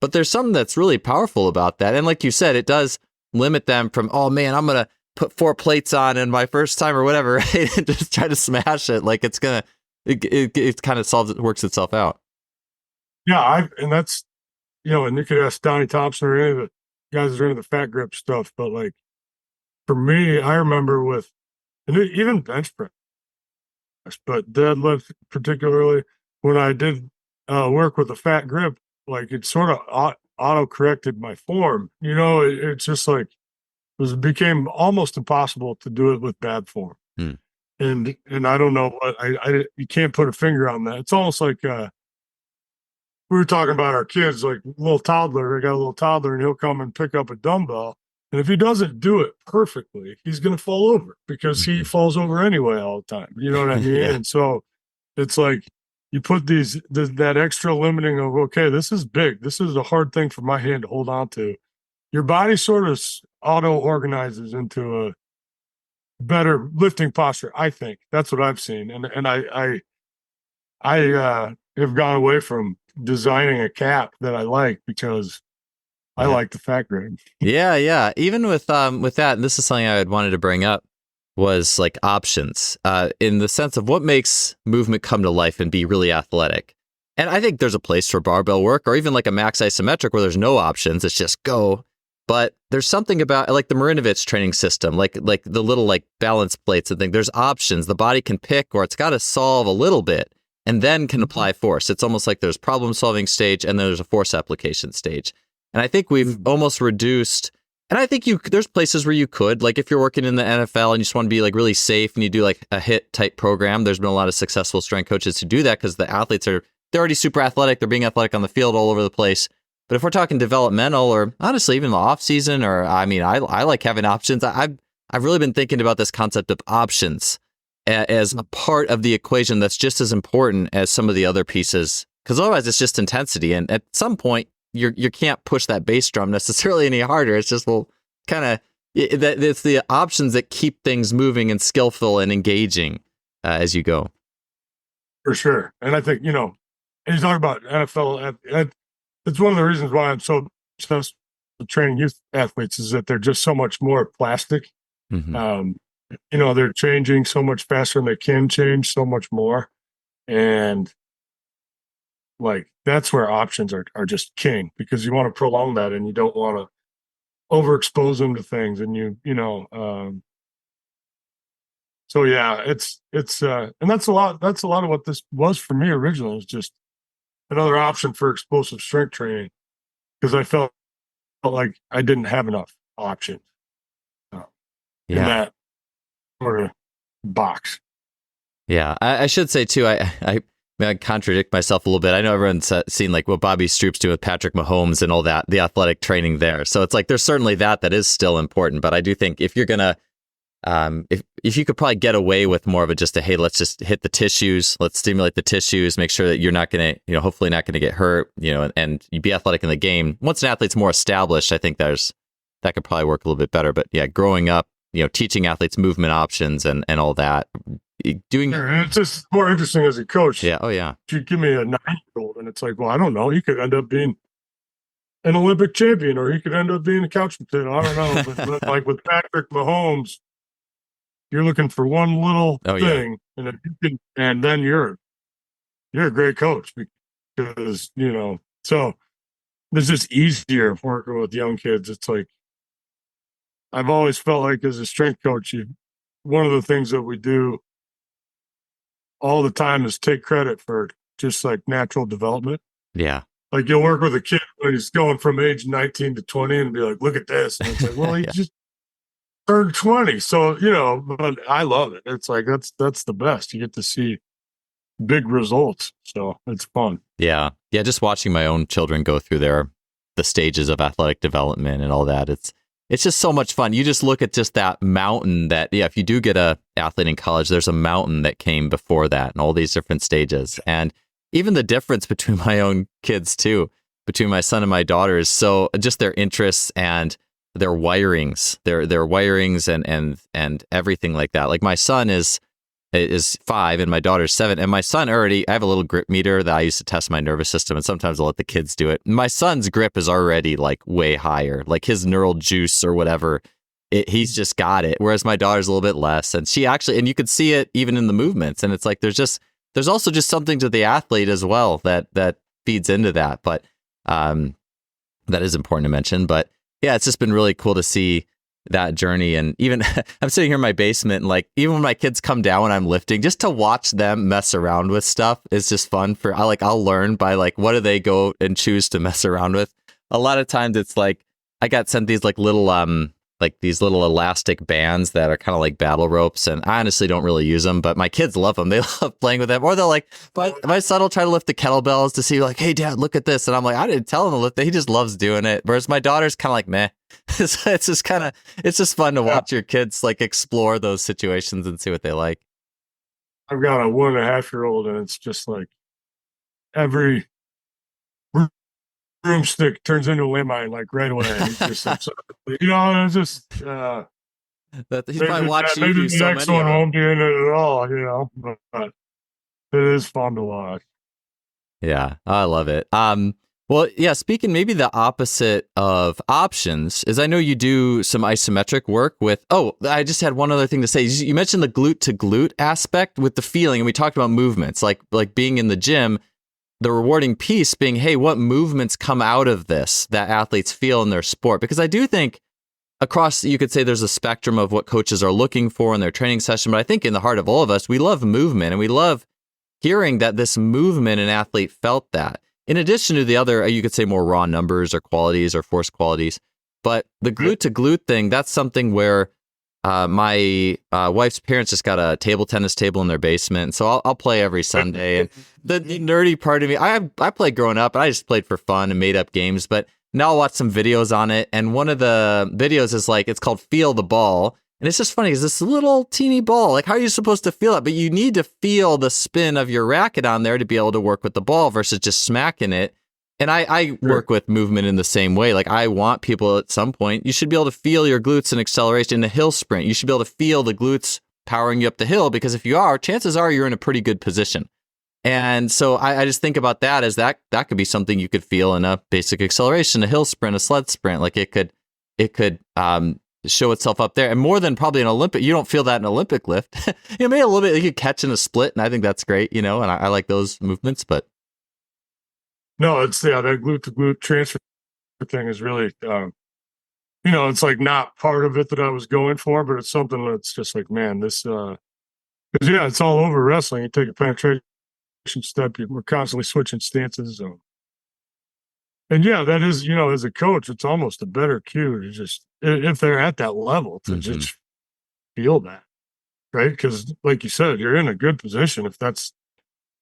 but there's something that's really powerful about that. And like you said, it does limit them from, oh man, I'm going to put 4 plates on in my first time or whatever, right? And just try to smash it. Like it kind of works itself out. Yeah. And that's, and you could ask Donnie Thompson or any of the guys that are into the fat grip stuff. But like, for me, I remember and even bench press, but deadlift particularly, when I did work with a fat grip, like it sort of auto-corrected my form. It's just like it became almost impossible to do it with bad form. Hmm. And I don't know what you can't put a finger on that. It's almost like we were talking about our kids, like little toddler. I got a little toddler, and he'll come and pick up a dumbbell, and if he doesn't do it perfectly, he's going to fall over because he falls over anyway all the time. You know what I mean? Yeah. And so it's like you put that extra limiting of, okay, this is big. This is a hard thing for my hand to hold on to. Your body sort of auto organizes into a better lifting posture. I think that's what I've seen. And I have gone away from designing a cap that I like because I like the fat grade. Yeah. Even with that, and this is something I wanted to bring up, was like options, in the sense of what makes movement come to life and be really athletic. And I think there's a place for barbell work, or even like a max isometric where there's no options, it's just go. But there's something about like the Marinovich training system, like the little like balance plates and things. There's options. The body can pick, or it's got to solve a little bit and then can apply force. It's almost like there's problem solving stage and then there's a force application stage. And I think we've almost reduced, and I think there's places where you could, like if you're working in the NFL and you just want to be like really safe and you do like a HIIT type program, there's been a lot of successful strength coaches who do that because the athletes they're already super athletic. They're being athletic on the field all over the place. But if we're talking developmental, or honestly, even the off season, or I mean, I like having options. I've really been thinking about this concept of options as a part of the equation that's just as important as some of the other pieces, because otherwise it's just intensity. And at some point, you can't push that bass drum necessarily any harder. It's just, well, kind of, it's the options that keep things moving and skillful and engaging as you go. For sure. And I think, and you talk about NFL, it's one of the reasons why I'm so obsessed with training youth athletes is that they're just so much more plastic. Mm-hmm. They're changing so much faster and they can change so much more. And like, that's where options are just king, because you want to prolong that and you don't want to overexpose them to things. And so yeah, it's and that's a lot of what this was for me originally, was just another option for explosive strength training, because I felt like I didn't have enough options in that sort of box. Yeah, I should say too, I contradict myself a little bit. I know everyone's seen like what Bobby Stroop's doing with Patrick Mahomes and all that, the athletic training there. So it's like there's certainly that is still important. But I do think if you're gonna, if you could probably get away with more of it, just hey, let's just hit the tissues, let's stimulate the tissues, make sure that you're not gonna, hopefully not gonna get hurt, and you be athletic in the game. Once an athlete's more established, I think that could probably work a little bit better. But yeah, growing up, teaching athletes movement options and all that. Doing and it's just more interesting as a coach. Yeah. Oh yeah. You give me a 9-year-old and it's like, well, I don't know. He could end up being an Olympic champion, or he could end up being a couch potato. I don't know. But like with Patrick Mahomes, you're looking for one little thing, and if you can, and then you're a great coach, because so it's just easier working with young kids. It's like I've always felt like as a strength coach, one of the things that we do all the time is take credit for just like natural development. Yeah. Like you'll work with a kid when he's going from age 19 to 20 and be like, look at this. And it's like, well, he just turned 20. So, but I love it. It's like, that's the best. You get to see big results. So it's fun. Yeah. Yeah. Just watching my own children go through the stages of athletic development and all that. It's just so much fun. You just look at just that mountain that, if you do get a athlete in college, there's a mountain that came before that and all these different stages. And even the difference between my own kids too, between my son and my daughter, is so just their interests and their wirings, their wirings and everything like that. Like my son is 5 and my daughter's 7, and my son I have a little grip meter that I use to test my nervous system, and sometimes I'll let the kids do it. My son's grip is already like way higher, like his neural juice or whatever. He's just got it. Whereas my daughter's a little bit less, and she actually, and you could see it even in the movements. And it's like, there's also just something to the athlete as well that feeds into that. But that is important to mention. But yeah, it's just been really cool to see that journey. And even I'm sitting here in my basement, and like even when my kids come down when I'm lifting, just to watch them mess around with stuff is just fun. I'll learn by like, what do they go and choose to mess around with? A lot of times it's like I got sent these like little like these little elastic bands that are kind of like battle ropes, and I honestly don't really use them, but my kids love them. They love playing with them. Or they'll like, my son will try to lift the kettlebells to see like, hey dad, look at this. And I'm like, I didn't tell him to lift it. He just loves doing it. Whereas my daughter's kind of like, meh. It's just fun to watch your kids like explore those situations and see what they like. I've got a 1.5-year-old, and it's just like every broomstick turns into a landmine like right away. It's just, it's just He's probably watched you maybe do the so next many one of them. won't be in it at all, but it is fun to watch. Yeah, I love it. Well, yeah, speaking maybe the opposite of options is I know you do some isometric work with, I just had one other thing to say. You mentioned the glute to glute aspect with the feeling, and we talked about movements, like being in the gym, the rewarding piece being, hey, what movements come out of this that athletes feel in their sport? Because I do think across, you could say there's a spectrum of what coaches are looking for in their training session, but I think in the heart of all of us, we love movement, and we love hearing that this movement an athlete felt that. In addition to the other, you could say more raw numbers or qualities or force qualities. But the glute to glute thing, that's something where my wife's parents just got a table tennis table in their basement. So I'll play every Sunday. And the nerdy part of me, I played growing up, and I just played for fun and made up games. But now I'll watch some videos on it. And one of the videos is like, it's called Feel the Ball. And it's just funny, is this little teeny ball, like how are you supposed to feel it? But you need to feel the spin of your racket on there to be able to work with the ball versus just smacking it. And I work with movement in the same way. Like I want people at some point, you should be able to feel your glutes and acceleration in a hill sprint. You should be able to feel the glutes powering you up the hill, because if you are, chances are you're in a pretty good position. And so I just think about that as that could be something you could feel in a basic acceleration, a hill sprint, a sled sprint. Like it could show itself up there, and more than probably an Olympic. You don't feel that in Olympic lift. Maybe a little bit. You could catch in a split, and I think that's great. And I like those movements. But no, it's that glute to glute transfer thing is really, it's like not part of it that I was going for, but it's something that's just like, man, this, because it's all over wrestling. You take a penetration step, we're constantly switching stances. And that is, as a coach, it's almost a better cue to just, if they're at that level, to just feel that, right? Because like you said, you're in a good position if that's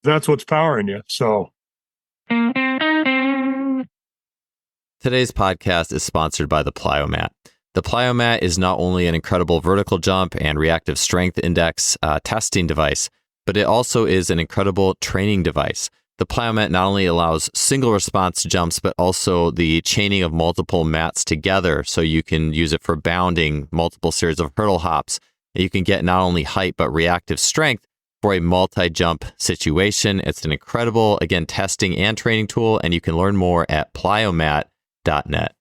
what's powering you. So today's podcast is sponsored by the Plyomat. The Plyomat is not only an incredible vertical jump and reactive strength index testing device, but it also is an incredible training device. The Plyomat not only allows single response jumps, but also the chaining of multiple mats together. So you can use it for bounding, multiple series of hurdle hops. You can get not only height, but reactive strength for a multi-jump situation. It's an incredible, again, testing and training tool, and you can learn more at plyomat.net.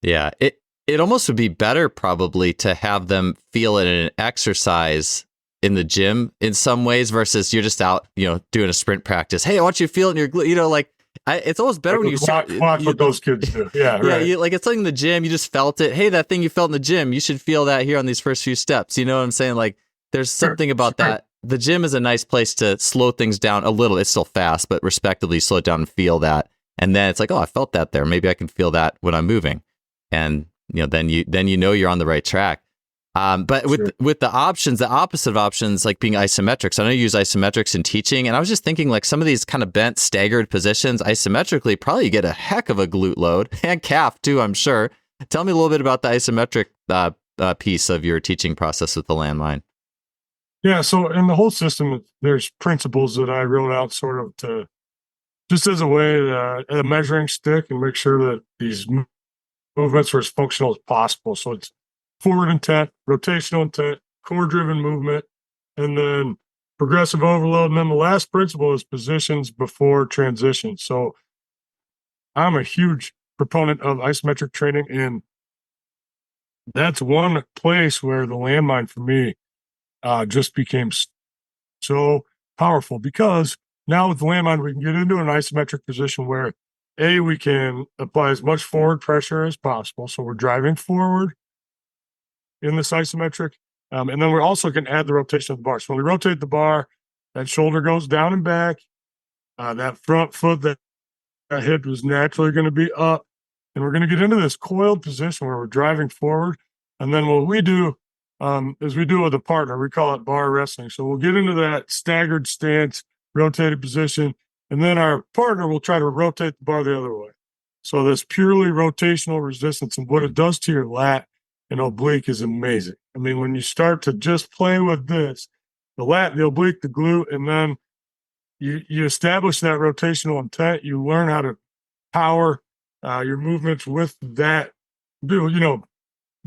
Yeah, it almost would be better probably to have them feel it in an exercise in the gym in some ways versus you're just out, doing a sprint practice. Hey, I want you to feel it in your glute, it's almost better when you start. Watch what those kids do. Yeah, right. Yeah, it's like in the gym, you just felt it. Hey, that thing you felt in the gym, you should feel that here on these first few steps. You know what I'm saying? Like there's something about that. The gym is a nice place to slow things down a little. It's still fast, but respectively slow it down and feel that. And then it's like, oh, I felt that there. Maybe I can feel that when I'm moving. And then you're on the right track. But with the options, the opposite of options, like being isometrics, I know you use isometrics in teaching, and I was just thinking like some of these kind of bent, staggered positions, isometrically, probably you get a heck of a glute load and calf too, I'm sure. Tell me a little bit about the isometric piece of your teaching process with the Landmine. Yeah, so in the whole system, there's principles that I wrote out sort of to just as a way, a measuring stick, and make sure that these movements are as functional as possible. So it's forward intent, rotational intent, core-driven movement, and then progressive overload. And then the last principle is positions before transition. So I'm a huge proponent of isometric training, and that's one place where the Landmine for me just became so powerful, because now with the Landmine, we can get into an isometric position where we can apply as much forward pressure as possible. So we're driving forward in this isometric. And then we also can add the rotation of the bar. So when we rotate the bar, that shoulder goes down and back. That front foot, that hip is naturally going to be up. And we're going to get into this coiled position where we're driving forward. And then what we do is we do it with a partner. We call it bar wrestling. So we'll get into that staggered stance, rotated position, and then our partner will try to rotate the bar the other way. So this purely rotational resistance and what it does to your lat and oblique is amazing. I mean, when you start to just play with this, the lat, the oblique, the glute, and then you establish that rotational intent, you learn how to power your movements with that. The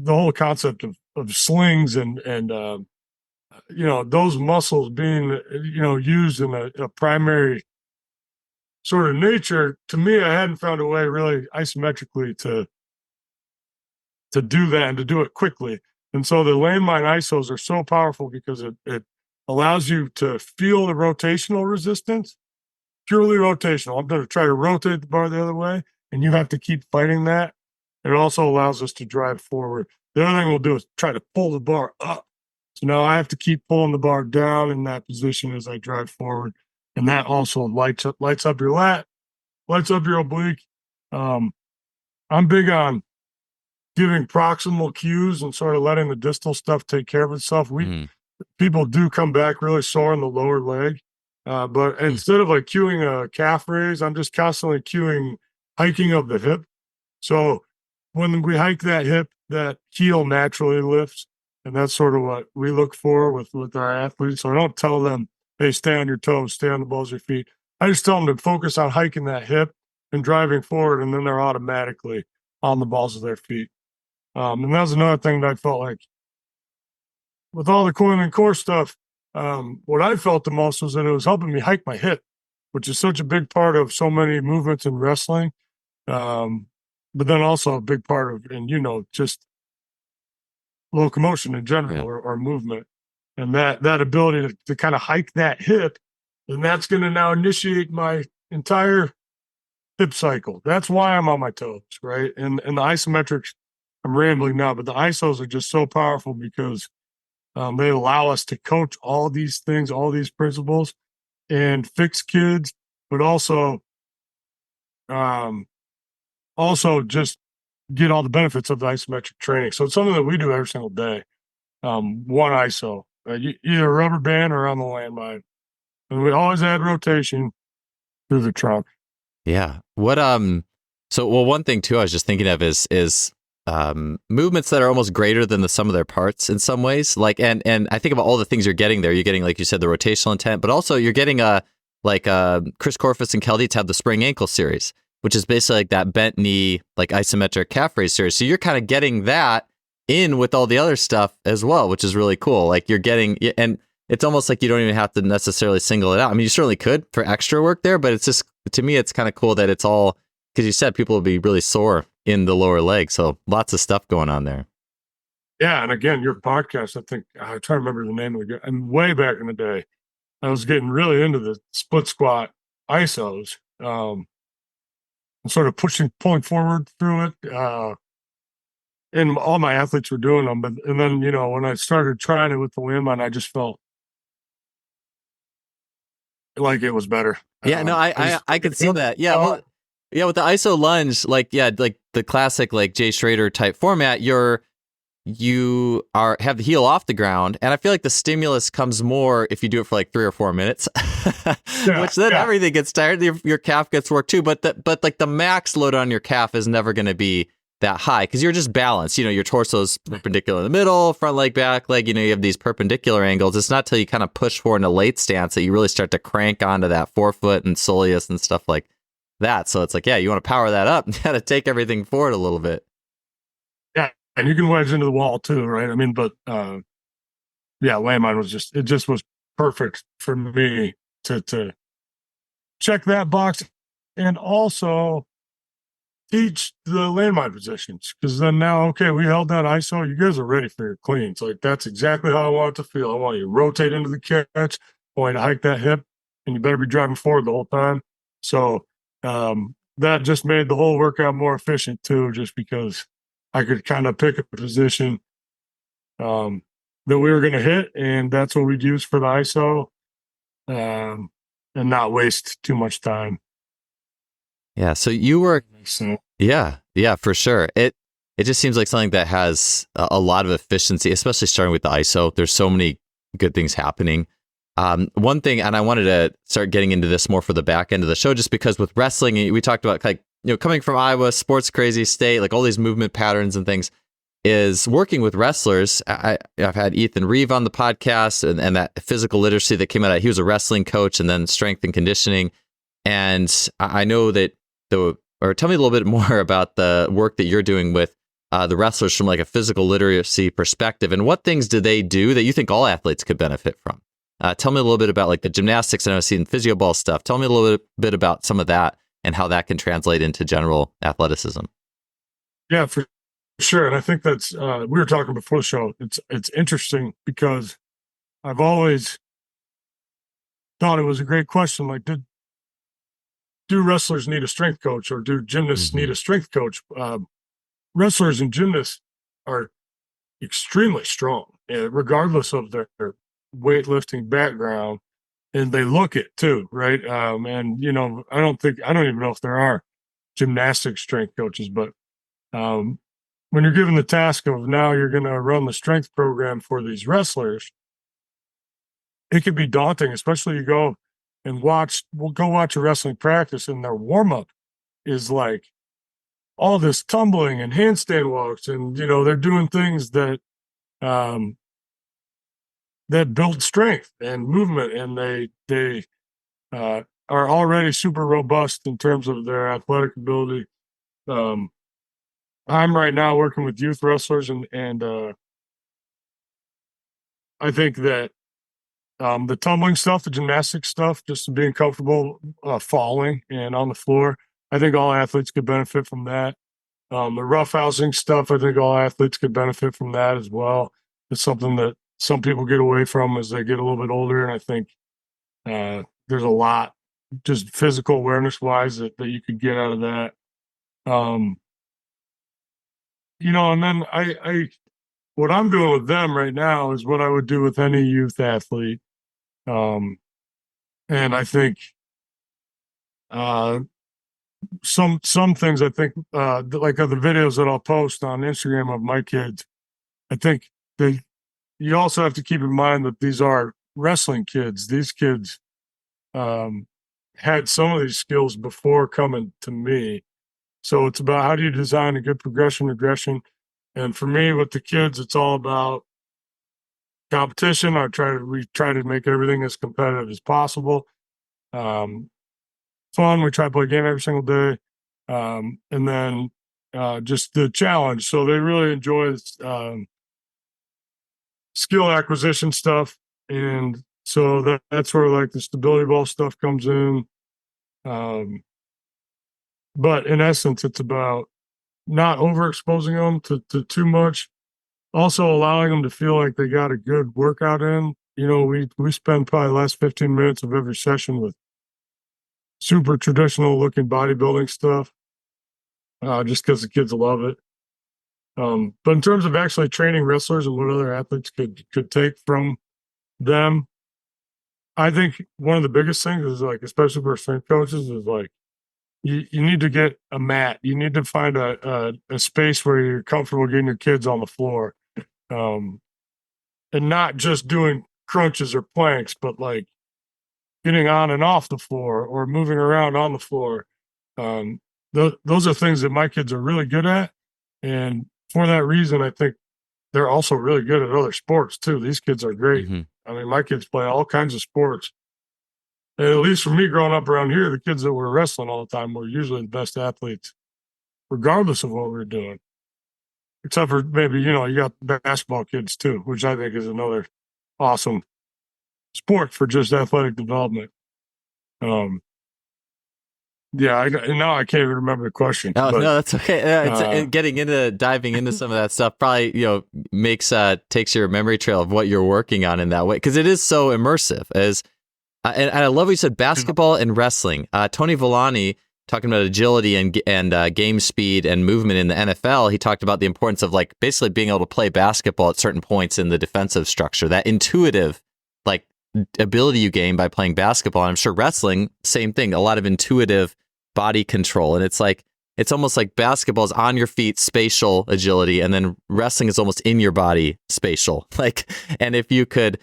whole concept of slings and those muscles being used in a primary sort of nature. To me, I hadn't found a way really isometrically to do that and to do it quickly. And so the landmine isos are so powerful because it allows you to feel the rotational resistance, purely rotational. I'm going to try to rotate the bar the other way, and you have to keep fighting that. It also allows us to drive forward. The other thing we'll do is try to pull the bar up. So now I have to keep pulling the bar down in that position as I drive forward. And that also lights up your lat, lights up your oblique. I'm big on giving proximal cues and sort of letting the distal stuff take care of itself. People do come back really sore in the lower leg. But instead of like cueing a calf raise, I'm just constantly cueing hiking of the hip. So when we hike that hip, that heel naturally lifts. And that's sort of what we look for with our athletes. So I don't tell them, hey, stay on your toes, stay on the balls of your feet. I just tell them to focus on hiking that hip and driving forward, and then they're automatically on the balls of their feet. And that was another thing that I felt like with all the coiling core stuff, what I felt the most was that it was helping me hike my hip, which is such a big part of so many movements in wrestling. But then also a big part of, and just locomotion in general or movement. And that ability to kind of hike that hip, and that's going to now initiate my entire hip cycle. That's why I'm on my toes, right? And the isometrics, I'm rambling now, but the isos are just so powerful because they allow us to coach all these things, all these principles, and fix kids, but also just get all the benefits of the isometric training. So it's something that we do every single day. One ISO, either rubber band or on the landmine. And we always add rotation through the trunk. Yeah. What one thing too I was just thinking of is movements that are almost greater than the sum of their parts in some ways. Like and I think about all the things you're getting there. You're getting, like you said, the rotational intent, but also you're getting Chris Korfus and Kel Dietz have the spring ankle series, which is basically like that bent knee, like isometric calf raise series. So you're kind of getting that in with all the other stuff as well, which is really cool. Like you're getting, and it's almost like you don't even have to necessarily single it out. I mean, you certainly could for extra work there, but it's just, to me, it's kind of cool that it's all, because you said people will be really sore in the lower leg. So lots of stuff going on there. Yeah. And again, your podcast, I think, I'm trying to remember the name of it. And way back in the day, I was getting really into the split squat ISOs, and sort of pulling forward through it. And all my athletes were doing them. And then, when I started trying it with the landmine, I just felt like it was better. Yeah, no, I could see that. Yeah, well, yeah, with the ISO lunge, like the classic like Jay Schrader type format, you have the heel off the ground, and I feel like the stimulus comes more if you do it for like 3 or 4 minutes, which then everything gets tired. Your calf gets worked too, but like the max load on your calf is never going to be that high because you're just balanced. Your torso's perpendicular in the middle, front leg, back leg. You have these perpendicular angles. It's not till you kind of push forward in a late stance that you really start to crank onto that forefoot and soleus and stuff like that. So it's like, yeah, you want to power that up. You got to take everything forward a little bit. Yeah, and you can wedge into the wall too, right? I mean, but landmine was perfect for me to check that box and also teach the landmine positions, because then now, okay, we held that ISO. You guys are ready for your cleans. Like that's exactly how I want it to feel. I want you to rotate into the catch. I want you to hike that hip, and you better be driving forward the whole time. So that just made the whole workout more efficient too, just because I could kind of pick a position that we were going to hit, and that's what we'd use for the ISO, and not waste too much time. Yeah. So you were, yeah. Yeah, for sure. It just seems like something that has a lot of efficiency, especially starting with the ISO. There's so many good things happening. One thing, and I wanted to start getting into this more for the back end of the show, just because with wrestling, we talked about like, coming from Iowa, sports crazy state, like all these movement patterns and things, is working with wrestlers. I've had Ethan Reeve on the podcast, and that physical literacy that came out of, he was a wrestling coach and then strength and conditioning. And I know that tell me a little bit more about the work that you're doing with the wrestlers from like a physical literacy perspective, and what things do they do that you think all athletes could benefit from? Tell me a little bit about like the gymnastics and I've seen physio ball stuff. Tell me a little bit about some of that and how that can translate into general athleticism. Yeah, for sure. And I think that's, we were talking before the show. It's interesting because I've always thought it was a great question. Like, do wrestlers need a strength coach, or do gymnasts need a strength coach? Wrestlers and gymnasts are extremely strong, regardless of their weightlifting background, and they look it too, right? And I don't even know if there are gymnastic strength coaches, but when you're given the task of now you're going to run the strength program for these wrestlers, it can be daunting, especially you go watch a wrestling practice, and their warm-up is like all this tumbling and handstand walks, and they're doing things that that build strength and movement, and they are already super robust in terms of their athletic ability. I'm right now working with youth wrestlers, and I think that the tumbling stuff, the gymnastic stuff, just being comfortable falling and on the floor, I think all athletes could benefit from that. The roughhousing stuff, I think all athletes could benefit from that as well. It's something that some people get away from as they get a little bit older, and I think there's a lot just physical awareness wise that you could get out of that. And then I what I'm doing with them right now is what I would do with any youth athlete. And I think some things, I think like the videos that I'll post on Instagram of my kids, I think you also have to keep in mind that these are wrestling kids. These kids had some of these skills before coming to me. So it's about how do you design a good progression, regression. And for me, with the kids, it's all about competition. We try to make everything as competitive as possible. Fun. We try to play a game every single day. And then just the challenge. So they really enjoy skill acquisition stuff. And so that's where like the stability ball stuff comes in. But in essence, it's about not overexposing them to too much. Also allowing them to feel like they got a good workout in. We spend probably the last 15 minutes of every session with super traditional looking bodybuilding stuff, just because the kids love it. But in terms of actually training wrestlers and what other athletes could take from them, I think one of the biggest things is like, especially for strength coaches, is like you need to get a mat. You need to find a space where you're comfortable getting your kids on the floor, and not just doing crunches or planks, but like getting on and off the floor or moving around on the floor. Those are things that my kids are really good at. And for that reason, I think they're also really good at other sports too. These kids are great. Mm-hmm. I mean, my kids play all kinds of sports. And at least for me growing up around here, the kids that were wrestling all the time were usually the best athletes, regardless of what we were doing. Except for maybe, you got basketball kids too, which I think is another awesome sport for just athletic development. Yeah, now I can't even remember the question. No, that's okay. It's diving into some of that stuff probably, takes your memory trail of what you're working on in that way, because it is so immersive. And I love what you said, basketball and wrestling. Tony Villani, talking about agility and game speed and movement in the NFL, he talked about the importance of like basically being able to play basketball at certain points in the defensive structure, that intuitive like ability you gain by playing basketball. And I'm sure wrestling, same thing, a lot of intuitive body control. And it's like, it's almost like basketball is on your feet, spatial agility, and then wrestling is almost in your body, spatial. Like, and if you could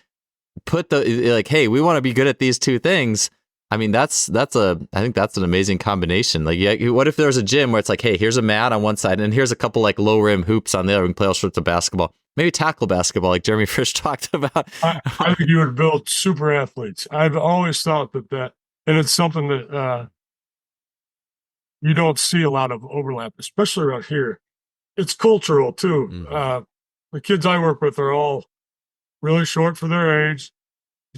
put like, hey, we want to be good at these two things. I mean, I think that's an amazing combination. Like, yeah, what if there's a gym where it's like, hey, here's a mat on one side and here's a couple like low rim hoops on the other. We can play all sorts of basketball, maybe tackle basketball, like Jeremy Frisch talked about. I think you would build super athletes. I've always thought that, and it's something that you don't see a lot of overlap, especially around here. It's cultural too. Mm-hmm. The kids I work with are all really short for their age.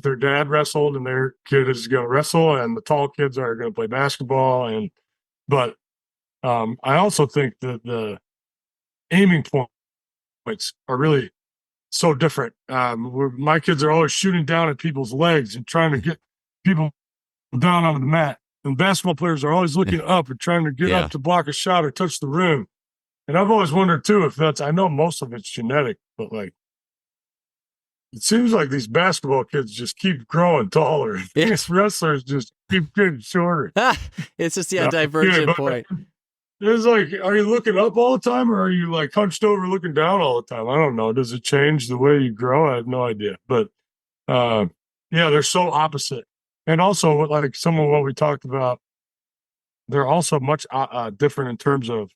Their dad wrestled and their kid is going to wrestle, and the tall kids are going to play basketball. But I also think that the aiming points are really so different. My kids are always shooting down at people's legs and trying to get people down onto the mat. And basketball players are always looking up and trying to get up to block a shot or touch the rim. And I've always wondered too if I know most of it's genetic, but like, it seems like these basketball kids just keep growing taller. These wrestlers just keep getting shorter. It's just divergent point. It's like, are you looking up all the time, or are you like hunched over looking down all the time? I don't know. Does it change the way you grow? I have no idea. But yeah, they're so opposite. And also, like some of what we talked about, they're also much different in terms of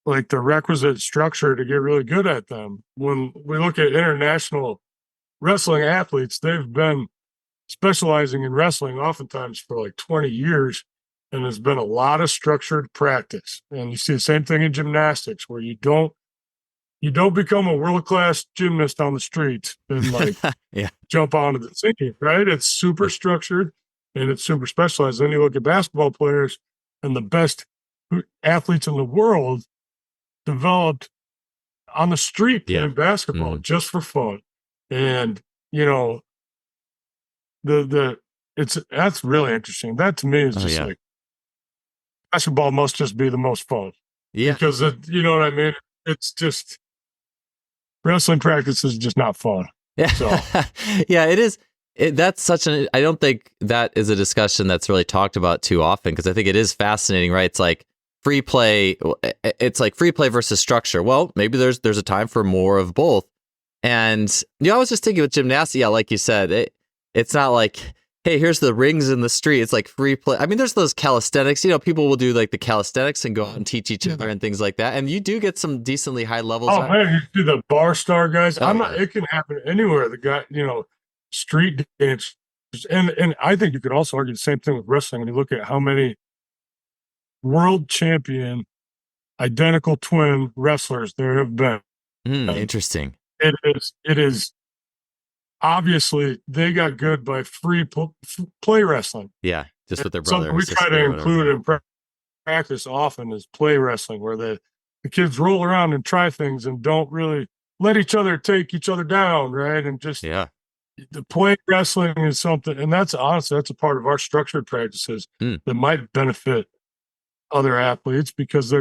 like the requisite structure to get really good at them. When we look at international wrestling athletes, they've been specializing in wrestling oftentimes for like 20 years, and there's been a lot of structured practice. And you see the same thing in gymnastics, where you don't become a world-class gymnast on the streets and like jump onto the scene, right? It's super structured and it's super specialized. Then you look at basketball players, and the best athletes in the world developed on the street playing basketball just for fun. And that's really interesting. That to me is just like, basketball must just be the most fun. Yeah, because you know what I mean. It's just wrestling practice is just not fun. Yeah, so. Yeah, it is. That's such an. I don't think that is a discussion that's really talked about too often, because I think it is fascinating, right? It's like free play. It's like free play versus structure. Well, maybe there's a time for more of both. And I was just thinking with gymnastics, like you said, it's not like, hey, here's the rings in the street. It's like free play. I mean, there's those calisthenics. People will do like the calisthenics and go out and teach each other and things like that. And you do get some decently high levels. Oh man, you see the bar star guys. It can happen anywhere. The guy, street dance, and I think you could also argue the same thing with wrestling when you look at how many world champion identical twin wrestlers there have been. Interesting. It is obviously they got good by free play wrestling. Yeah, just with their brother. Something we try to include in practice often is play wrestling, where the kids roll around and try things and don't really let each other take each other down, right? And just the play wrestling is something, and that's honestly that's a part of our structured practices that might benefit other athletes, because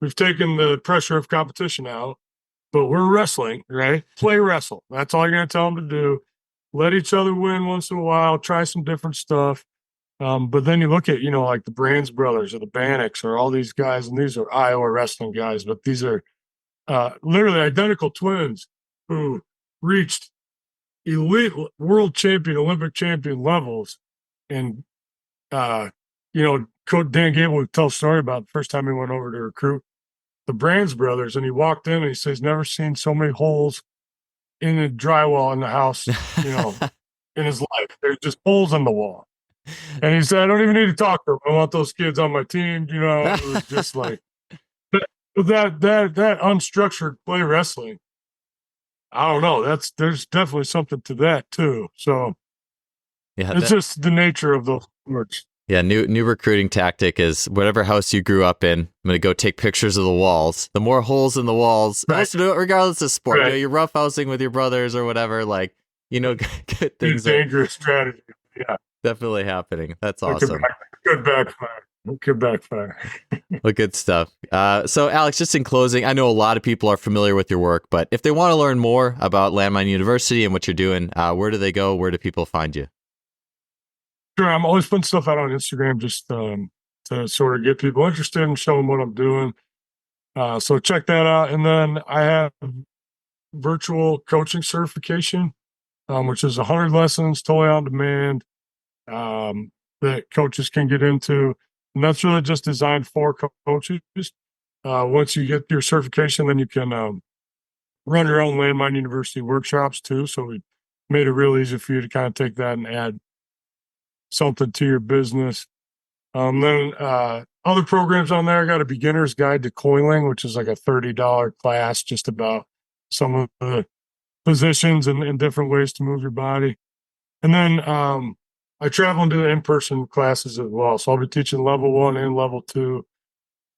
we've taken the pressure of competition out. But we're wrestling, right? Play wrestle. That's all you're going to tell them to do. Let each other win once in a while. Try some different stuff. But then you look at, like the Brands brothers or the Bannock's or all these guys, and these are Iowa wrestling guys, but these are literally identical twins who reached elite world champion, Olympic champion levels. And, Coach Dan Gable would tell a story about the first time he went over to recruit the Brands brothers, and he walked in and he says, never seen so many holes in the drywall in the house, in his life. There's just holes in the wall. And he said, I don't even need to talk to them. I want those kids on my team. It was just like that unstructured play wrestling. I don't know. There's definitely something to that too. So it's just the nature of those sports. Yeah, new recruiting tactic is whatever house you grew up in, I'm going to go take pictures of the walls. The more holes in the walls, do it regardless of sport. Right. You're roughhousing with your brothers or whatever, good things. Dangerous strategy. Yeah. Definitely happening. That's awesome. Good backfire. Well, good stuff. So Alex, just in closing, I know a lot of people are familiar with your work, but if they want to learn more about Landmine University and what you're doing, where do they go? Where do people find you? Sure, I'm always putting stuff out on Instagram, just to sort of get people interested and show them what I'm doing. So check that out. And then I have virtual coaching certification, which is 100 lessons totally on demand, that coaches can get into. And that's really just designed for coaches. Once you get your certification, then you can run your own Landmine University workshops too. So we made it real easy for you to kind of take that and add something to your business. Then other programs on there, I got a beginner's guide to coiling, which is like a $30 class just about some of the positions and different ways to move your body. And then I travel and do in-person classes as well. So I'll be teaching level 1 and level 2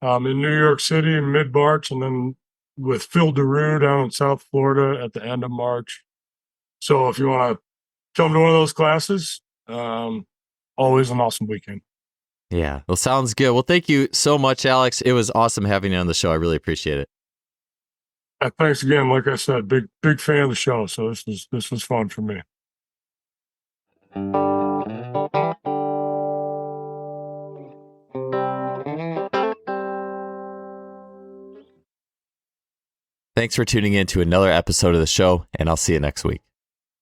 in New York City in mid-March, and then with Phil DeRue down in South Florida at the end of March. So if you want to come to one of those classes, always an awesome weekend. Yeah, well, sounds good. Well, thank you so much, Alex. It was awesome having you on the show. I really appreciate it. Thanks again. Like I said, big fan of the show. So this was fun for me. Thanks for tuning in to another episode of the show, and I'll see you next week.